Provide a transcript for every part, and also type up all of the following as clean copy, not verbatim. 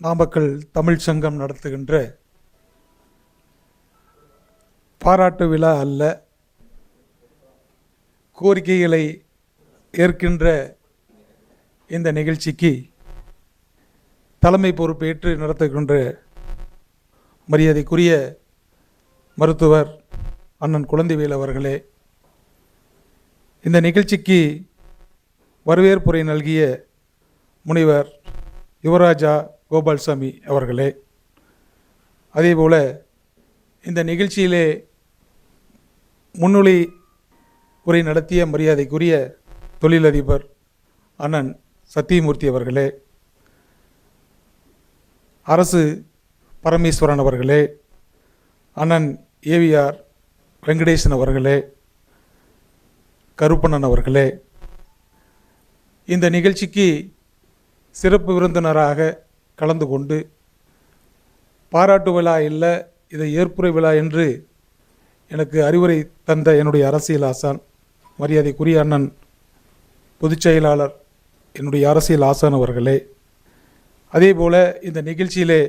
நாமக்கல் தமிழ் சங்கம் நடத்துகின்ற பாராட்டு விழா அல்ல, கோரிக்கைகளை ஏற்கின்ற இந்த நிகழ்ச்சிக்கு தலைமை பொறுப்பேற்று நடத்துகின்ற மரியாதைக்குரிய மருத்துவர் அண்ணன் குழந்தைவேல் அவர்களே, இந்த நிகழ்ச்சிக்கு வரவேற்புரை நல்கிய முனைவர் யுவராஜா கோபால்சாமி அவர்களே, அதேபோல இந்த நிகழ்ச்சியிலே முன்னிலை உரை நடத்திய மரியாதைக்குரிய தொழிலதிபர் அண்ணன் சத்தியமூர்த்தி அவர்களே, அரசு பரமேஸ்வரன் அவர்களே, அண்ணன் ஏவிஆர் வெங்கடேசன் அவர்களே, கருப்பண்ணன் அவர்களே, இந்த நிகழ்ச்சிக்கு சிறப்பு விருந்தினராக கலந்து கொண்டு பாராட்டு விழா இல்லை, இதை ஏற்புரை விழா என்று எனக்கு அறிவுரை தந்த என்னுடைய அரசியல் ஆசான் மரியாதைக்குரிய அண்ணன் பொதுச் செயலாளர் என்னுடைய அரசியல் ஆசான் அவர்களே, அதேபோல இந்த நிகழ்ச்சியிலே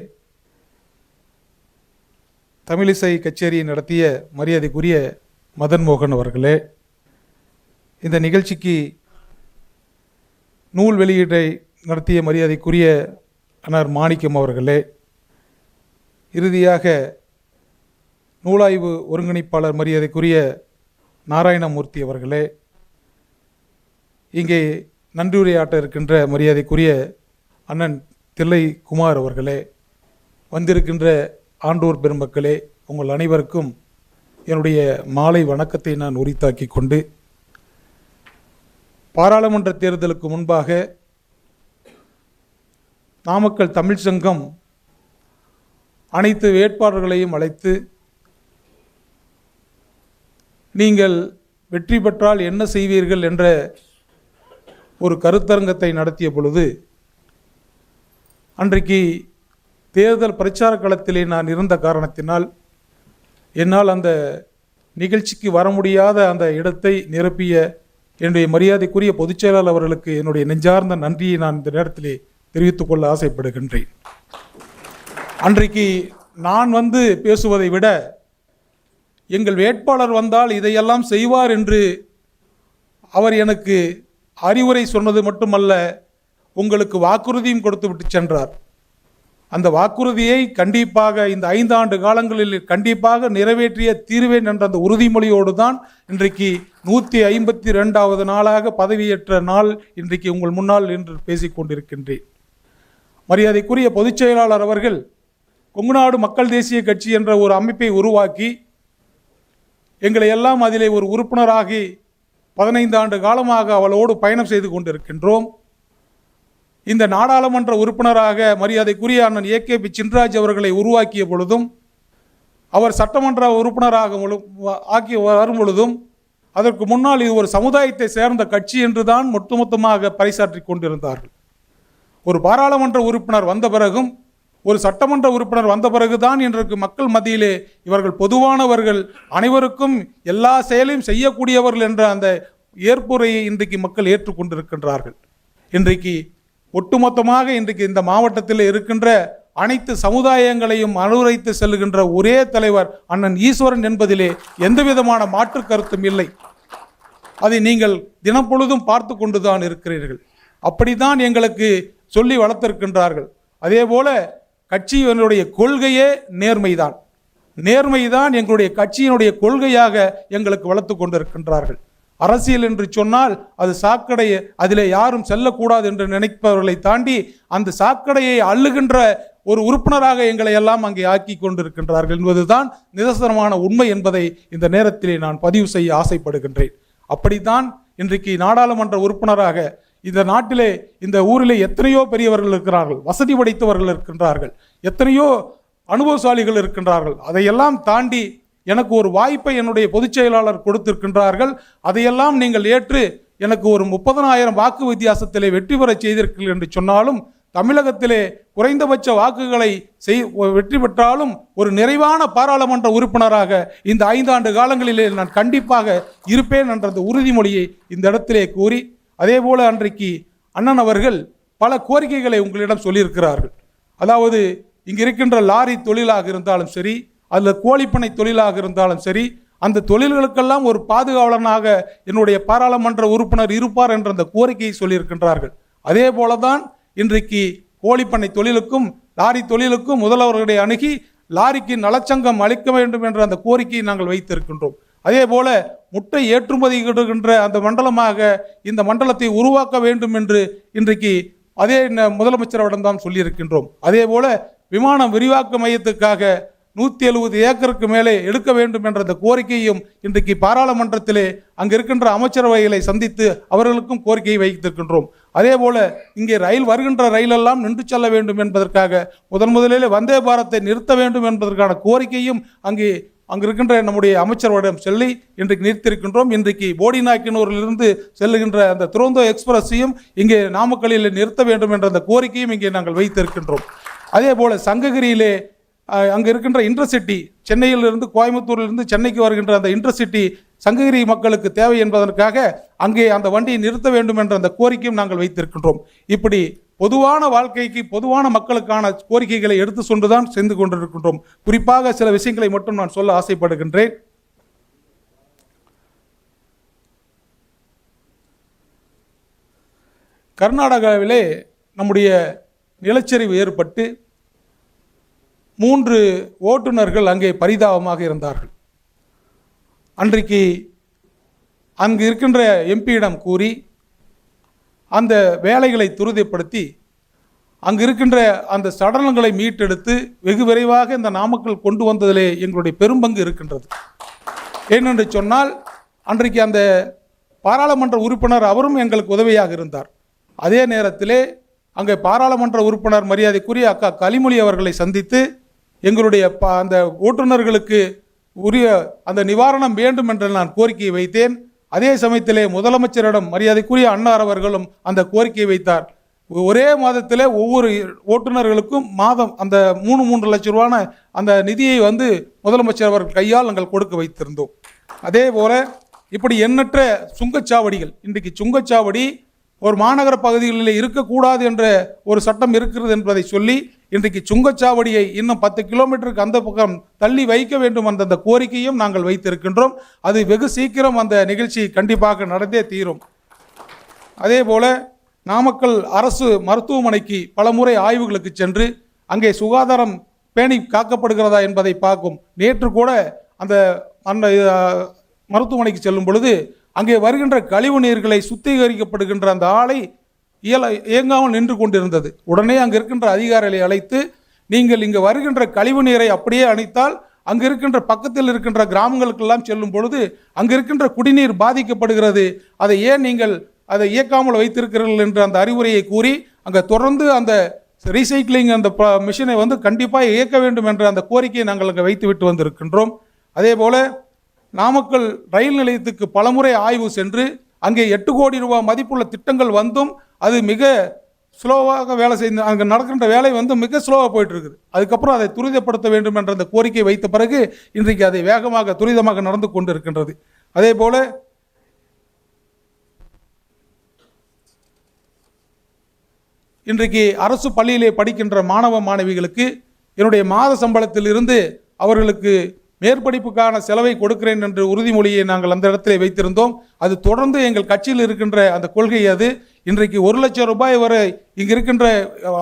தமிழிசை கச்சேரியை நடத்திய மரியாதைக்குரிய மதன் மோகன் அவர்களே, இந்த நிகழ்ச்சிக்கு நூல் வெளியீட்டை நடத்திய மரியாதைக்குரிய அண்ணர் மாணிக்கம் அவர்களே, இறுதியாக நூலாய்வு ஒருங்கிணைப்பாளர் மரியாதைக்குரிய நாராயணமூர்த்தி அவர்களே, இங்கே நன்றியுரையாற்ற இருக்கின்ற மரியாதைக்குரிய அண்ணன் தில்லை குமார் அவர்களே, வந்திருக்கின்ற ஆண்டோர் பெருமக்களே, உங்கள் அனைவருக்கும் என்னுடைய மாலை வணக்கத்தை நான் உரித்தாக்கி கொண்டு, பாராளுமன்ற தேர்தலுக்கு முன்பாக நாமக்கல் தமிழ் சங்கம் அனைத்து வேட்பாளர்களையும் அழைத்து, நீங்கள் வெற்றி பெற்றால் என்ன செய்வீர்கள் என்ற ஒரு கருத்தரங்கத்தை நடத்திய பொழுது, அன்றைக்கு தேர்தல் பிரச்சார களத்திலே நான் இருந்த காரணத்தினால் என்னால் அந்த நிகழ்ச்சிக்கு வர முடியாத அந்த இடத்தை நிரப்பிய என்னுடைய மரியாதைக்குரிய பொதுச் செயலாளர் அவர்களுக்கு என்னுடைய நெஞ்சார்ந்த நன்றியை நான் இந்த நேரத்திலே தெரிவித்துக் கொள்ள ஆசைப்படுகின்றேன். அன்றைக்கு நான் பேசுவதை விட எங்கள் வேட்பாளர் வந்தால் இதையெல்லாம் செய்வார் என்று அவர் எனக்கு அறிவுரை சொன்னது மட்டுமல்ல, உங்களுக்கு வாக்குறுதியும் கொடுத்து விட்டு சென்றார். அந்த வாக்குறுதியை கண்டிப்பாக இந்த 5 ஆண்டு காலங்களில் கண்டிப்பாக நிறைவேற்றிய தீர்வேன் என்ற அந்த உறுதிமொழியோடு தான் இன்றைக்கு 152வது நாளாக பதவியேற்ற நாள் இன்றைக்கு உங்கள் முன்னால் என்று பேசிக்கொண்டிருக்கின்றேன். மரியாதைக்குரிய பொதுச் செயலாளர் அவர்கள் கொங்குநாடு மக்கள் தேசிய கட்சி என்ற ஒரு அமைப்பை உருவாக்கி எங்களை எல்லாம் அதிலே ஒரு உறுப்பினராகி 15 ஆண்டு காலமாக அவளோடு பயணம் செய்து கொண்டிருக்கின்றோம். இந்த நாடாளுமன்ற உறுப்பினராக மரியாதைக்குரிய அண்ணன் ஏகேபி சின்ராஜ் அவர்களை உருவாக்கிய பொழுதும், அவர் சட்டமன்ற உறுப்பினராக ஆக்கி வரும் பொழுதும், அதற்கு முன்னால் இது ஒரு சமுதாயத்தை சேர்ந்த கட்சி என்றுதான் ஒட்டுமொத்தமாக பறைசாற்றி கொண்டிருந்தார்கள். ஒரு பாராளுமன்ற உறுப்பினர் வந்த பிறகும், ஒரு சட்டமன்ற உறுப்பினர் வந்த பிறகுதான் இன்றைக்கு மக்கள் மத்தியிலே இவர்கள் பொதுவானவர்கள், அனைவருக்கும் எல்லா செயலையும் செய்யக்கூடியவர்கள் என்ற அந்த ஏற்புரையை இன்றைக்கு மக்கள் ஏற்றுக்கொண்டிருக்கின்றார்கள். இன்றைக்கு ஒட்டுமொத்தமாக இன்றைக்கு இந்த மாவட்டத்தில் இருக்கின்ற அனைத்து சமுதாயங்களையும் அனுரைத்து செல்கின்ற ஒரே தலைவர் அண்ணன் ஈஸ்வரன் என்பதிலே எந்த விதமான மாற்று கருத்தும் இல்லை. அதை நீங்கள் தினப்பொழுதும் பார்த்து கொண்டுதான் இருக்கிறீர்கள். அப்படித்தான் எங்களுக்கு சொல்லி வளர்த்திருக்கின்றார்கள். அதே போல கட்சியினுடைய கொள்கையே நேர்மைதான். நேர்மைதான் எங்களுடைய கட்சியினுடைய கொள்கையாக எங்களுக்கு வளர்த்து கொண்டிருக்கின்றார்கள். அரசியல் என்று சொன்னால் அது சாக்கடையை, அதிலே யாரும் செல்லக்கூடாது என்று நினைப்பவர்களை தாண்டி அந்த சாக்கடையை அள்ளுகின்ற ஒரு உறுப்பினராக எங்களை எல்லாம் அங்கே ஆக்கி கொண்டிருக்கின்றார்கள் என்பதுதான் நிதர்சனமான உண்மை என்பதை இந்த நேரத்திலே நான் பதிவு செய்ய ஆசைப்படுகின்றேன். அப்படித்தான் இன்றைக்கு நாடாளுமன்ற உறுப்பினராக இந்த நாட்டிலே இந்த ஊரிலே எத்தனையோ பெரியவர்கள் இருக்கிறார்கள், வசதி படைத்தவர்கள் இருக்கின்றார்கள், எத்தனையோ அனுபவசாலிகள் இருக்கின்றார்கள். அதையெல்லாம் தாண்டி எனக்கு ஒரு வாய்ப்பை என்னுடைய பொதுச் செயலாளர் கொடுத்திருக்கின்றார்கள். அதையெல்லாம் நீங்கள் ஏற்று எனக்கு ஒரு 30,000 வாக்கு வித்தியாசத்திலே வெற்றி பெற செய்திருக்கிறீர்கள் என்று சொன்னாலும், தமிழகத்திலே குறைந்தபட்ச வாக்குகளை வெற்றி பெற்றாலும் ஒரு நிறைவான பாராளுமன்ற உறுப்பினராக இந்த 5 ஆண்டு காலங்களிலே நான் கண்டிப்பாக இருப்பேன் என்ற உறுதிமொழியை இந்த இடத்திலே கூறி, அதே போல அன்றைக்கு அண்ணன் அவர்கள் பல கோரிக்கைகளை உங்களிடம் சொல்லியிருக்கிறார்கள். அதாவது இங்கு இருக்கின்ற லாரி தொழிலாக இருந்தாலும் சரி, அல்லது கோழிப்பனை தொழிலாக இருந்தாலும் சரி, அந்த தொழில்களுக்கெல்லாம் ஒரு பாதுகாவலனாக என்னுடைய பாராளுமன்ற உறுப்பினர் இருப்பார் என்ற அந்த கோரிக்கையை சொல்லியிருக்கின்றார்கள். அதே போலதான் இன்றைக்கு கோழிப்பண்ணை தொழிலுக்கும் லாரி தொழிலுக்கும் முதல்வர்களை அணுகி லாரிக்கு நலச்சங்கம் அளிக்க வேண்டும் என்ற அந்த கோரிக்கையை நாங்கள் வைத்திருக்கின்றோம். அதே போல முட்டை ஏற்றுமதி அந்த மண்டலமாக இந்த மண்டலத்தை உருவாக்க வேண்டும் என்று இன்றைக்கு அதே முதலமைச்சரிடம் தான் சொல்லியிருக்கின்றோம். அதே போல விமான விரிவாக்க மையத்துக்காக 170 ஏக்கருக்கு மேலே எடுக்க வேண்டும் என்ற அந்த கோரிக்கையும் இன்றைக்கு பாராளுமன்றத்திலே அங்கு இருக்கின்ற அமைச்சரவைகளை சந்தித்து அவர்களுக்கும் கோரிக்கையை வைத்திருக்கின்றோம். அதே போல இங்கே வருகின்ற ரயிலெல்லாம் நின்று செல்ல வேண்டும் என்பதற்காக முதலிலே வந்தே பாரத்தை நிறுத்த வேண்டும் என்பதற்கான கோரிக்கையும் அங்கு இருக்கின்ற நம்முடைய அமைச்சர்களிடம் சொல்லி இன்றைக்கு நிறுத்தியிருக்கின்றோம். இன்றைக்கு போடிநாயக்கனூரிலிருந்து செல்லுகின்ற அந்த துரந்தோ எக்ஸ்பிரஸையும் இங்கே நாமக்கல்லில் நிறுத்த வேண்டும் என்ற அந்த கோரிக்கையும் இங்கே நாங்கள் வைத்திருக்கின்றோம். அதே போல சங்ககிரியிலே அங்கே இருக்கின்ற இன்டர்சிட்டி, சென்னையிலிருந்து கோயம்புத்தூரிலிருந்து சென்னைக்கு வருகின்ற அந்த இன்டர்சிட்டி சங்ககிரி மக்களுக்கு தேவை என்பதற்காக அங்கே அந்த வண்டியை நிறுத்த வேண்டும் என்ற அந்த கோரிக்கையும் நாங்கள் வைத்திருக்கின்றோம். இப்படி பொதுவான வாழ்க்கைக்கு பொதுவான மக்களுக்கான கோரிக்கைகளை எடுத்து சொன்றுதான் சென்று கொண்டிருக்கின்றோம். குறிப்பாக சில விஷயங்களை மட்டும் நான் சொல்ல ஆசைப்படுகின்றேன். கர்நாடகாவிலே நம்முடைய நிலச்சரிவு ஏற்பட்டு 3 ஓட்டுநர்கள் அங்கே பரிதாபமாக இருந்தார்கள். அன்றைக்கு அங்கு இருக்கின்ற எம்பியிடம் கூறி அந்த வேலைகளை துரிதப்படுத்தி அங்கு இருக்கின்ற அந்த சடலங்களை மீட்டெடுத்து வெகு விரைவாக இந்த நாமக்கல் கொண்டு வந்ததிலே எங்களுடைய பெரும்பங்கு இருக்கின்றது. ஏனென்று சொன்னால் அன்றைக்கு அந்த பாராளுமன்ற உறுப்பினர் அவரும் எங்களுக்கு உதவியாக இருந்தார். அதே நேரத்திலே அங்கே பாராளுமன்ற உறுப்பினர் மரியாதைக்குரிய அக்கா கலிமொழி அவர்களை சந்தித்து எங்களுடைய அந்த ஓட்டுநர்களுக்கு உரிய அந்த நிவாரணம் வேண்டும் என்று நான் கோரிக்கையை வைத்தேன். அதே சமயத்திலே முதலமைச்சரிடம் மரியாதைக்குரிய அன்னார் அவர்களும் அந்த கோரிக்கையை வைத்தார். ஒரே மாதத்திலே ஒவ்வொரு ஓட்டுநர்களுக்கும் மாதம் அந்த 3 லட்சம் ரூபான அந்த நிதியை முதலமைச்சர் அவர்கள் கையால் நாங்கள் கொடுக்க வைத்திருந்தோம். அதே போல இப்படி எண்ணற்ற சுங்கச்சாவடிகள், இன்றைக்கு சுங்கச்சாவடி ஒரு மாநகர பகுதிகளில் இருக்கக்கூடாது என்ற ஒரு சட்டம் இருக்கிறது என்பதை சொல்லி இன்றைக்கு சுங்கச்சாவடியை இன்னும் 10 கிலோமீட்டருக்கு அந்த பக்கம் தள்ளி வைக்க வேண்டும் என்ற அந்த கோரிக்கையும் நாங்கள் வைத்திருக்கின்றோம். அது வெகு சீக்கிரம் அந்த நிகழ்ச்சி கண்டிப்பாக நடந்தே தீரும். அதே போல நாமக்கல் அரசு மருத்துவமனைக்கு பலமுறை ஆய்வுகளுக்கு சென்று அங்கே சுகாதாரம் பேணி காக்கப்படுகிறதா என்பதை பார்க்கும். நேற்று கூட அந்த மருத்துவமனைக்கு செல்லும் பொழுது அங்கே வருகின்ற கழிவு நீர்களை சுத்திகரிக்கப்படுகின்ற அந்த ஆலை இயங்காமல் நின்று கொண்டிருந்தது. உடனே அங்கே இருக்கின்ற அதிகாரிகளை அழைத்து, நீங்கள் இங்கே வருகின்ற கழிவு நீரை அப்படியே அணைத்தால் அங்கே இருக்கின்ற பக்கத்தில் இருக்கின்ற கிராமங்களுக்கெல்லாம் செல்லும் பொழுது அங்கே இருக்கின்ற குடிநீர் பாதிக்கப்படுகிறது, அதை ஏன் நீங்கள் அதை இயக்காமல் வைத்திருக்கிறீர்கள் என்ற அந்த அறிவுரையை கூறி அங்கே தொடர்ந்து அந்த ரீசைக்கிளிங் அந்த மிஷினை கண்டிப்பாக இயக்க வேண்டும் என்ற அந்த கோரிக்கையை நாங்கள் அங்கே வைத்து விட்டு வந்திருக்கின்றோம். அதே போல நாமக்கல் ரயில் நிலையத்துக்கு பலமுறை ஆய்வு சென்று அங்கே 8 கோடி ரூபாய் மதிப்புள்ள திட்டங்கள் அது மிக ஸ்லோவாக வேலை செய்து அங்கே நடக்கின்ற வேலை மிக ஸ்லோவாக போயிட்டு இருக்குது. அதுக்கப்புறம் அதை துரிதப்படுத்த வேண்டும் என்ற அந்த கோரிக்கை வைத்த பிறகு இன்றைக்கு அதை வேகமாக துரிதமாக நடந்து கொண்டு இருக்கின்றது. அதே போல இன்றைக்கு அரசு பள்ளியிலே படிக்கின்ற மாணவ மாணவிகளுக்கு என்னுடைய மாத சம்பளத்தில் இருந்து அவர்களுக்கு மேற்படிப்புக்கான செலவை கொடுக்கிறேன் என்று உறுதிமொழியை நாங்கள் அந்த இடத்திலே வைத்திருந்தோம். அது தொடர்ந்து எங்கள் கட்சியில் இருக்கின்ற அந்த கொள்கை. அது இன்றைக்கு 1 லட்சம் ரூபாய் வரை இங்கு இருக்கின்ற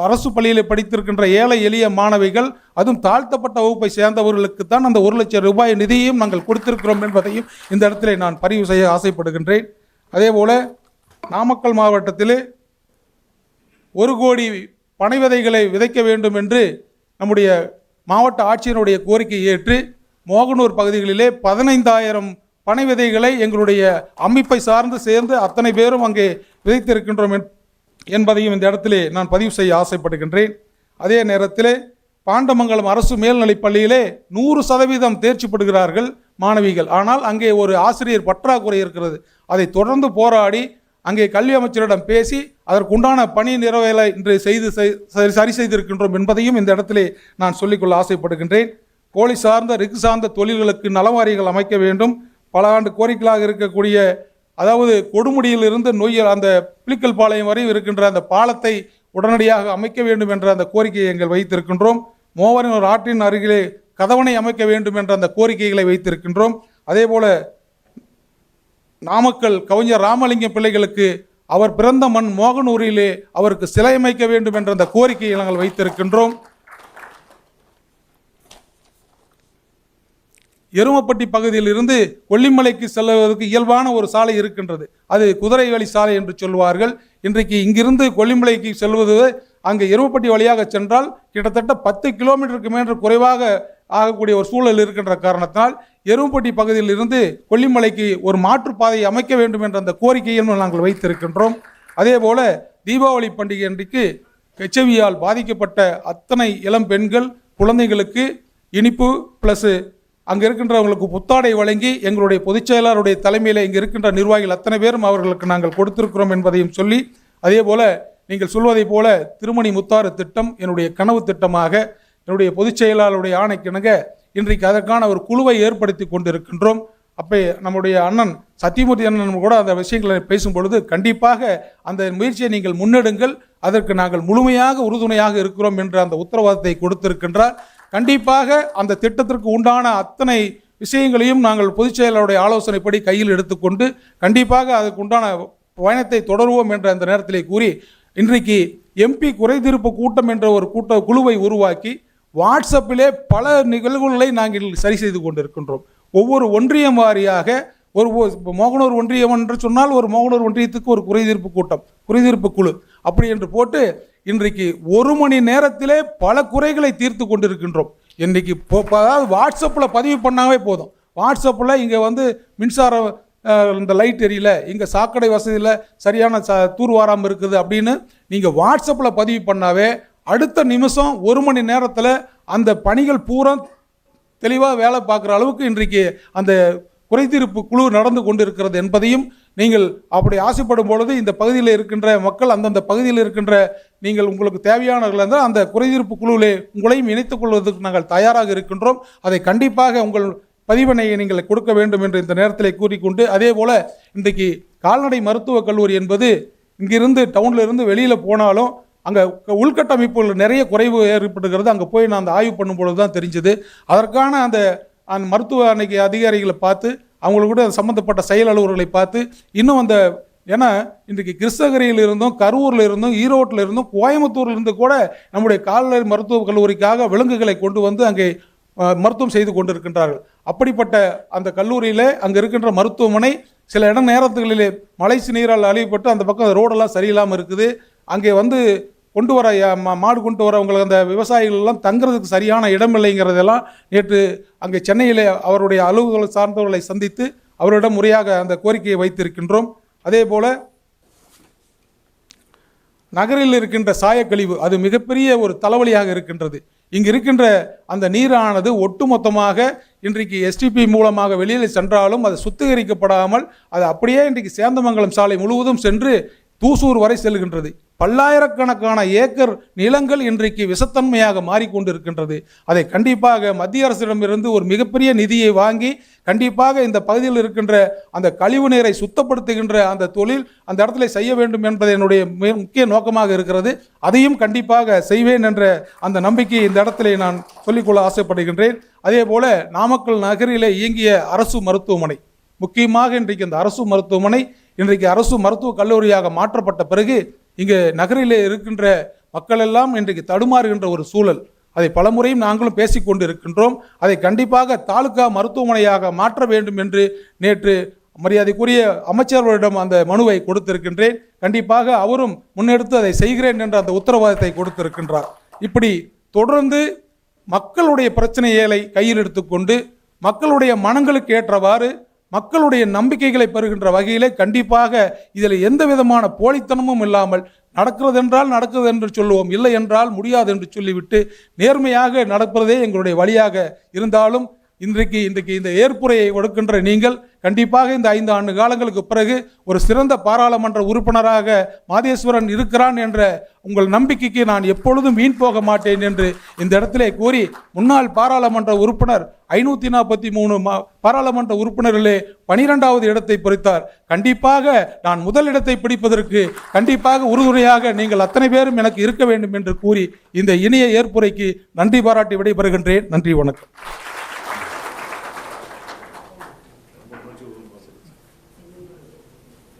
அரசு பள்ளியில் படித்திருக்கின்ற ஏழை எளிய மாணவிகள், அதுவும் தாழ்த்தப்பட்ட வகுப்பை சேர்ந்தவர்களுக்கு தான் அந்த 1 லட்சம் ரூபாய் நிதியையும் நாங்கள் கொடுத்திருக்கிறோம் என்பதையும் இந்த இடத்திலே நான் பதிவு செய்ய ஆசைப்படுகின்றேன். அதே போல நாமக்கல் மாவட்டத்திலே 1 கோடி பனை விதைகளை விதைக்க வேண்டும் என்று நம்முடைய மாவட்ட ஆட்சியருடைய கோரிக்கையை ஏற்று மோகனூர் பகுதிகளிலே 15,000 பனை விதைகளை எங்களுடைய அமைப்பை சார்ந்து சேர்ந்து அத்தனை பேரும் அங்கே விதைத்திருக்கின்றோம் என்பதையும் இந்த இடத்திலே நான் பதிவு செய்ய ஆசைப்படுகின்றேன். அதே நேரத்திலே பாண்டமங்கலம் அரசு மேல்நிலைப் பள்ளியிலே 100% தேர்ச்சி பெறுகிறார்கள் மாணவிகள். ஆனால் அங்கே ஒரு ஆசிரியர் பற்றாக்குறை இருக்கிறது. அதை தொடர்ந்து போராடி அங்கே கல்வி அமைச்சரிடம் பேசி அதற்குண்டான பணி நிறைவேலை இன்று சரி செய்திருக்கின்றோம் என்பதையும் இந்த இடத்திலே நான் சொல்லிக்கொள்ள ஆசைப்படுகின்றேன். கோழி சார்ந்த ரிக்கு சார்ந்த தொழில்களுக்கு நலவாரிகள் அமைக்க வேண்டும். பல ஆண்டு கோரிக்கைகளாக இருக்கக்கூடிய, அதாவது கொடுமுடியிலிருந்து நொய்யல் அந்த புலிக்கல் பாளையம் வரை இருக்கின்ற அந்த பாலத்தை உடனடியாக அமைக்க வேண்டும் என்ற அந்த கோரிக்கையை எங்கள் வைத்திருக்கின்றோம். மோவனூர் ஆற்றின் அருகிலே கதவணை அமைக்க வேண்டும் என்ற அந்த கோரிக்கைகளை வைத்திருக்கின்றோம். அதேபோல நாமக்கல் கவிஞர் ராமலிங்கம் பிள்ளைகளுக்கு அவர் பிறந்த மண் மோகனூரிலே அவருக்கு சிலை அமைக்க வேண்டும் என்ற அந்த கோரிக்கையை நாங்கள் வைத்திருக்கின்றோம். எருமப்பட்டி பகுதியில் இருந்து கொல்லிமலைக்கு செல்வதற்கு இயல்பான ஒரு சாலை இருக்கின்றது. அது குதிரை வழி சாலை என்று சொல்வார்கள். இன்றைக்கு இங்கிருந்து கொல்லிமலைக்கு செல்வது அங்கே எருமப்பட்டி வழியாக சென்றால் கிட்டத்தட்ட 10 கிலோமீட்டருக்கு மேல் குறைவாக ஆகக்கூடிய ஒரு சூழல் இருக்கின்ற காரணத்தால் எருமப்பட்டி பகுதியில் இருந்து கொல்லிமலைக்கு ஒரு மாற்றுப்பாதையை அமைக்க வேண்டும் என்ற அந்த கோரிக்கையும் நாங்கள் வைத்திருக்கின்றோம். அதே போல தீபாவளி பண்டிகை அன்றைக்கு HIV-யால் பாதிக்கப்பட்ட அத்தனை இளம் பெண்கள் குழந்தைகளுக்கு இனிப்பு ப்ளஸ் அங்கே இருக்கின்றவங்களுக்கு புத்தாடை வழங்கி எங்களுடைய பொதுச் செயலாளருடைய தலைமையில் இங்கே இருக்கின்ற நிர்வாகிகள் அத்தனை பேரும் அவர்களுக்கு நாங்கள் கொடுத்திருக்கிறோம் என்பதையும் சொல்லி, அதே போல நீங்கள் சொல்வதை போல திருமணி முத்தாறு திட்டம் என்னுடைய கனவு திட்டமாக என்னுடைய பொதுச் செயலாளருடைய ஆணைக்கிணங்க இன்றைக்கு அதற்கான ஒரு குழுவை ஏற்படுத்தி கொண்டிருக்கின்றோம். அப்போ நம்முடைய அண்ணன் சத்தியமூர்த்தி அண்ணன் கூட அந்த விஷயங்களை பேசும் பொழுது கண்டிப்பாக அந்த முயற்சியை நீங்கள் முன்னெடுங்கள், அதற்கு நாங்கள் முழுமையாக உறுதுணையாக இருக்கிறோம் என்ற அந்த உத்தரவாதத்தை கொடுத்திருக்கின்றார். கண்டிப்பாக அந்த திட்டத்திற்கு உண்டான அத்தனை விஷயங்களையும் நாங்கள் பொதுச் செயலாளருடைய ஆலோசனைப்படி கையில் எடுத்துக்கொண்டு கண்டிப்பாக அதுக்கு உண்டான பயணத்தை தொடருவோம் என்ற அந்த நேரத்திலே கூறி, இன்றைக்கு MP குறைதீர்ப்பு கூட்டம் என்ற ஒரு குழுவை உருவாக்கி வாட்ஸ்அப்பிலே பல நிகழ்வுகளை நாங்கள் சரி செய்து கொண்டிருக்கின்றோம். ஒவ்வொரு ஒன்றியம் வாரியாக ஒரு மோகனூர் ஒன்றியம் என்று சொன்னால் ஒரு மோகனூர் ஒன்றியத்துக்கு ஒரு குறைதீர்ப்பு குழு அப்படி என்று போட்டு இன்றைக்கு 1 மணி நேரத்திலே பல குறைகளை தீர்த்து கொண்டிருக்கின்றோம். இன்றைக்கு அதாவது வாட்ஸ்அப்பில் பதிவு பண்ணாவே போதும். வாட்ஸ்அப்பில் இங்கே வந்து மின்சாரம் இந்த லைட் எரியல, இங்கே சாக்கடை வசதியில் சரியான தூர் வாராமல் இருக்குது அப்படின்னு நீங்கள் வாட்ஸ்அப்பில் பதிவு பண்ணாவே அடுத்த நிமிஷம் 1 மணி நேரத்தில் அந்த பணிகள் பூரா தெளிவாக வேலை பார்க்குற அளவுக்கு இன்றைக்கு அந்த குறைதீர்ப்பு குழு நடந்து கொண்டிருக்கிறது என்பதையும் நீங்கள் அப்படி ஆசைப்படும் பொழுது இந்த பகுதியில் இருக்கின்ற மக்கள் அந்தந்த பகுதியில் இருக்கின்ற நீங்கள் உங்களுக்கு தேவையானவர்கள் இருந்தால் அந்த குறைதீர்ப்பு குழுவிலே உங்களையும் இணைத்துக் கொள்வதற்கு நாங்கள் தயாராக இருக்கின்றோம். அதை கண்டிப்பாக உங்கள் பதிவினையை நீங்கள் கொடுக்க வேண்டும் என்று இந்த நேரத்தில் கூறிக்கொண்டு, அதே போல் இன்றைக்கு கால்நடை மருத்துவக் கல்லூரி என்பது இங்கிருந்து டவுனில் இருந்து வெளியில் போனாலும் அங்கே உள்கட்டமைப்புகள் நிறைய குறைவு ஏற்படுகிறது. அங்கே போய் நான் அந்த ஆய்வு பண்ணும்பொழுது தான் தெரிஞ்சது. அதற்கான அந்த மருத்துவ அன்னைக்கு அதிகாரிகளை பார்த்து அவங்களுக்கு கூட சம்மந்தப்பட்ட செயல் அலுவலர்களை பார்த்து இன்னும் அந்த ஏன்னா இன்றைக்கு கிருஷ்ணகிரியில் இருந்தும் கரூரில் இருந்தும் ஈரோட்டில் இருந்தும் கோயம்புத்தூரில் இருந்து கூட நம்முடைய கால்நடை மருத்துவக் கல்லூரிக்காக விலங்குகளை கொண்டு வந்து அங்கே மருத்துவம் செய்து கொண்டிருக்கின்றார்கள். அப்படிப்பட்ட அந்த கல்லூரியில் அங்கே இருக்கின்ற மருத்துவமனை சில நேரத்துகளிலே மழை நீரால் அழிவுபட்டு அந்த பக்கம் ரோடெல்லாம் சரியில்லாமல் இருக்குது. அங்கே வந்து கொண்டு வர மாடு கொண்டு வர உங்களுக்கு அந்த விவசாயிகள் எல்லாம் தங்குறதுக்கு சரியான இடம் இல்லைங்கிறதெல்லாம் நேற்று அங்கே சென்னையில் அவருடைய அலுவலக சார்ந்தவர்களை சந்தித்து அவரிடம் முறையாக அந்த கோரிக்கையை வைத்திருக்கின்றோம். அதே போல நகரில் இருக்கின்ற சாயக்கழிவு அது மிகப்பெரிய ஒரு தலைவலியாக இருக்கின்றது. இங்கு இருக்கின்ற அந்த நீரானது ஒட்டுமொத்தமாக இன்றைக்கு STP மூலமாக வெளியில் சென்றாலும் அது சுத்திகரிக்கப்படாமல் அது அப்படியே இன்றைக்கு சேந்தமங்கலம் சாலை முழுவதும் சென்று தூசூர் வரை செல்கின்றது. பல்லாயிரக்கணக்கான ஏக்கர் நிலங்கள் இன்றைக்கு விஷத்தன்மையாக மாறிக்கொண்டிருக்கின்றது. அதை கண்டிப்பாக மத்திய அரசிடமிருந்து ஒரு மிகப்பெரிய நிதியை வாங்கி கண்டிப்பாக இந்த பகுதியில் இருக்கின்ற அந்த கழிவு நீரை சுத்தப்படுத்துகின்ற அந்த தொழில் அந்த இடத்துல செய்ய வேண்டும் என்பது என்னுடைய முக்கிய நோக்கமாக இருக்கிறது. அதையும் கண்டிப்பாக செய்வேன் என்ற அந்த நம்பிக்கையை இந்த இடத்துல நான் சொல்லிக்கொள்ள ஆசைப்படுகின்றேன். அதே போல நாமக்கல் நகரிலே இயங்கிய அரசு மருத்துவமனை, முக்கியமாக இன்றைக்கு இந்த அரசு மருத்துவமனை இன்றைக்கு அரசு மருத்துவக் கல்லூரியாக மாற்றப்பட்ட பிறகு இங்கே நகரிலே இருக்கின்ற மக்கள் எல்லாம் இன்றைக்கு தடுமாறுகின்ற ஒரு சூழல். அதை பலமுறையும் நாங்களும் பேசிக்கொண்டு இருக்கின்றோம். அதை கண்டிப்பாக தாலுகா மருத்துவமனையாக மாற்ற வேண்டும் என்று நேற்று மரியாதைக்குரிய அமைச்சர்களிடம் அந்த மனுவை கொடுத்திருக்கின்றேன். கண்டிப்பாக அவரும் முன்னெடுத்து அதை செய்கிறேன் என்ற அந்த உத்தரவாதத்தை கொடுத்திருக்கின்றார். இப்படி தொடர்ந்து மக்களுடைய பிரச்சனைகளை கையில் எடுத்துக்கொண்டு மக்களுடைய மனங்களுக்கு ஏற்றவாறு மக்களுடைய நம்பிக்கைகளை பெறுகின்ற வகையிலே கண்டிப்பாக இதில் எந்த விதமான போலித்தனமும் இல்லாமல் நடக்கிறது என்றால் நடக்கிறது என்று சொல்லுவோம், இல்லை என்றால் முடியாது என்று சொல்லிவிட்டு நேர்மையாக நடப்பதே எங்களுடைய வழியாக இருந்தாலும் இன்றைக்கு இந்த ஏற்புரையை கொடுக்கின்ற நீங்கள் கண்டிப்பாக இந்த 5 ஆண்டு காலங்களுக்கு பிறகு ஒரு சிறந்த பாராளுமன்ற உறுப்பினராக மாதேஸ்வரன் இருக்கிறான் என்ற உங்கள் நம்பிக்கைக்கு நான் எப்பொழுதும் வீண் போக மாட்டேன் என்று இந்த இடத்திலே கூறி முன்னாள் பாராளுமன்ற உறுப்பினர் 543 பாராளுமன்ற உறுப்பினர்களே 12வது இடத்தை பிடித்தார். கண்டிப்பாக நான் முதல் இடத்தை பிடிப்பதற்கு கண்டிப்பாக உறுதுணையாக நீங்கள் அத்தனை பேரும் எனக்கு இருக்க வேண்டும் என்று கூறி இந்த இனிய ஏற்புரைக்கு நன்றி பாராட்டி விடைபெறுகின்றேன். நன்றி, வணக்கம்.